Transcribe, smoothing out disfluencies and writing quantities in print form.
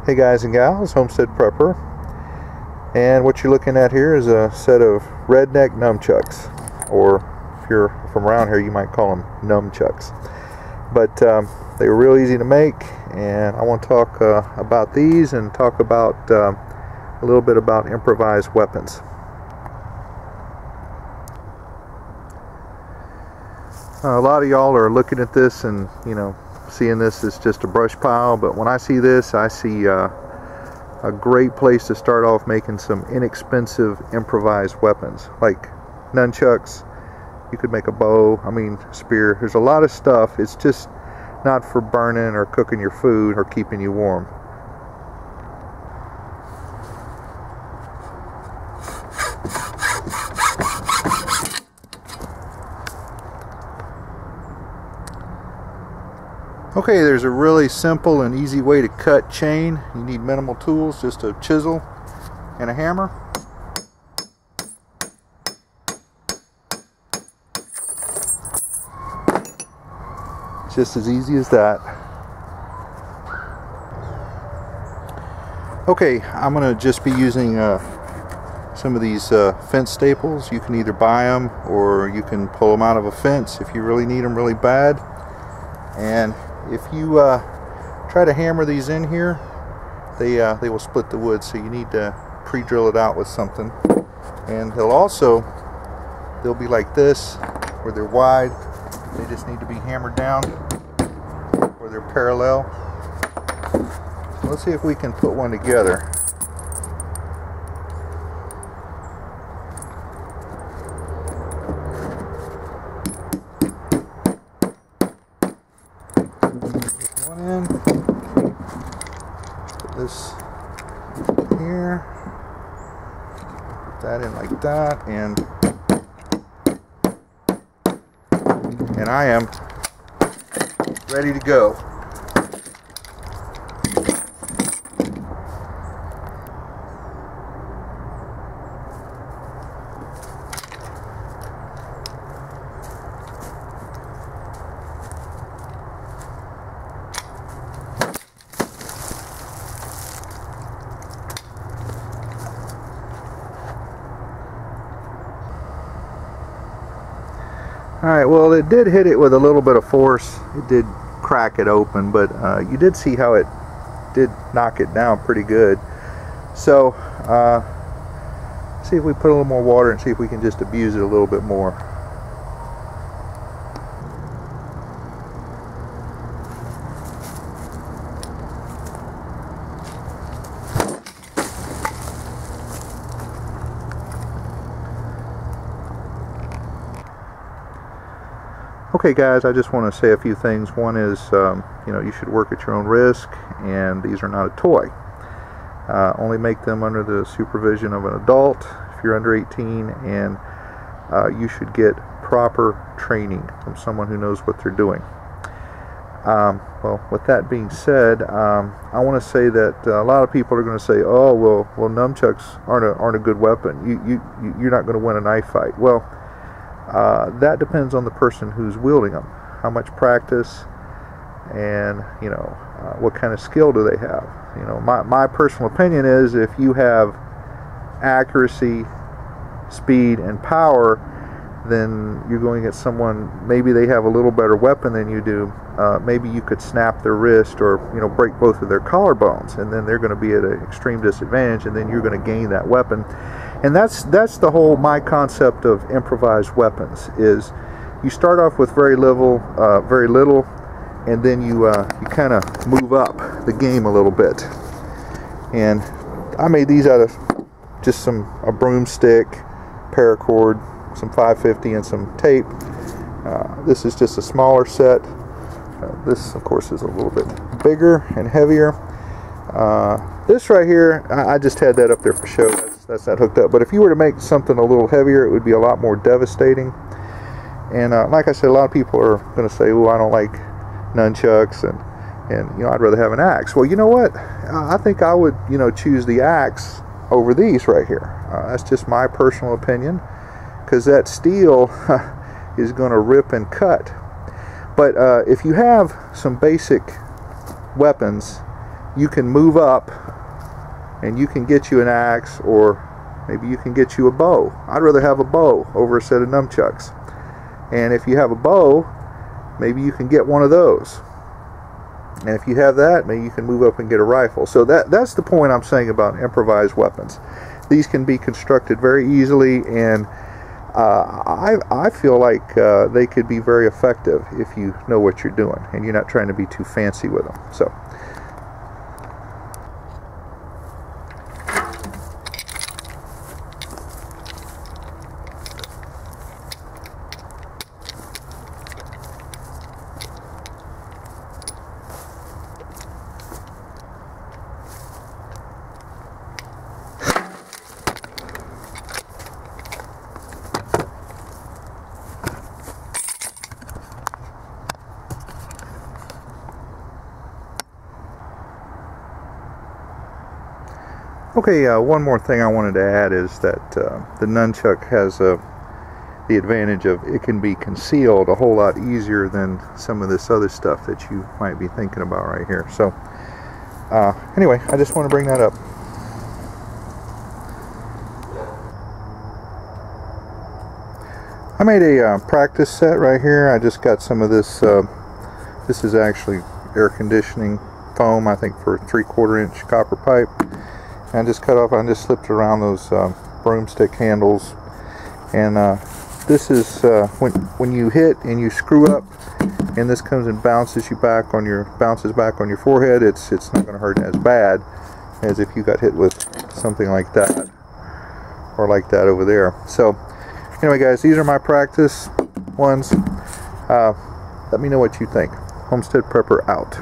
Hey guys and gals, Homestead Prepper, and what you're looking at here is a set of redneck nunchucks, or if you're from around here you might call them Nunchucks. But they were real easy to make, and I want to talk about these and talk about a little bit about improvised weapons. A lot of y'all are looking at this and seeing this as just a brush pile, but when I see this, I see a great place to start off making some inexpensive improvised weapons like nunchucks. You could make a bow, spear. There's a lot of stuff. It's just not for burning or cooking your food or keeping you warm. Okay, there's a really simple and easy way to cut chain. You need minimal tools, just a chisel and a hammer. It's just as easy as that. Okay, I'm going to just be using some of these fence staples. You can either buy them or you can pull them out of a fence if you really need them really bad. And if you try to hammer these in here, they will split the wood, so you need to pre-drill it out with something. And they'll be like this, where they're wide. They just need to be hammered down, where they're parallel. So let's see if we can put one together. Put this here, put that in like that, and I am ready to go. Alright, well, it did hit it with a little bit of force. It did crack it open, but you did see how it did knock it down pretty good. So, see if we put a little more water and see if we can just abuse it a little bit more. Okay guys, I just want to say a few things. One is, you should work at your own risk, and these are not a toy. Only make them under the supervision of an adult if you're under 18, and you should get proper training from someone who knows what they're doing. Well, with that being said, I want to say that a lot of people are going to say, oh, well, nunchucks aren't a good weapon. You're not going to win a knife fight. Well, that depends on the person who's wielding them, how much practice, and what kind of skill do they have. My personal opinion is, if you have accuracy, speed, and power, then you're going at someone, maybe they have a little better weapon than you do. Maybe you could snap their wrist or break both of their collarbones, and then they're going to be at an extreme disadvantage, and then you're going to gain that weapon. And that's the whole my concept of improvised weapons is you start off with very little, and then you kind of move up the game a little bit. And I made these out of just a broomstick, paracord, some 550, and some tape. This is just a smaller set. This, of course, is a little bit bigger and heavier. This right here, I just had that up there for show. That's not hooked up. But if you were to make something a little heavier, it would be a lot more devastating. And like I said, a lot of people are going to say, oh, I don't like nunchucks, and I'd rather have an axe. Well, you know what? I think I would choose the axe over these right here. That's just my personal opinion, because that steel is going to rip and cut. But if you have some basic weapons you can move up and you can get you an axe, or maybe you can get you a bow. I'd rather have a bow over a set of nunchucks. And if you have a bow, maybe you can get one of those. And if you have that, maybe you can move up and get a rifle. So that's the point I'm saying about improvised weapons. These can be constructed very easily, and I feel like they could be very effective if you know what you're doing and you're not trying to be too fancy with them. So. Okay, one more thing I wanted to add is that the nunchuck has the advantage of it can be concealed a whole lot easier than some of this other stuff that you might be thinking about right here. So anyway, I just want to bring that up. I made a practice set right here. I just got some of this. This is actually air conditioning foam, I think, for a 3/4 inch copper pipe. And just cut off, I just slipped it around those broomstick handles. And this is when you hit and you screw up, and this comes and bounces back on your forehead. It's not going to hurt as bad as if you got hit with something like that, or like that over there. So anyway, guys, these are my practice ones. Let me know what you think. Homestead Prepper out.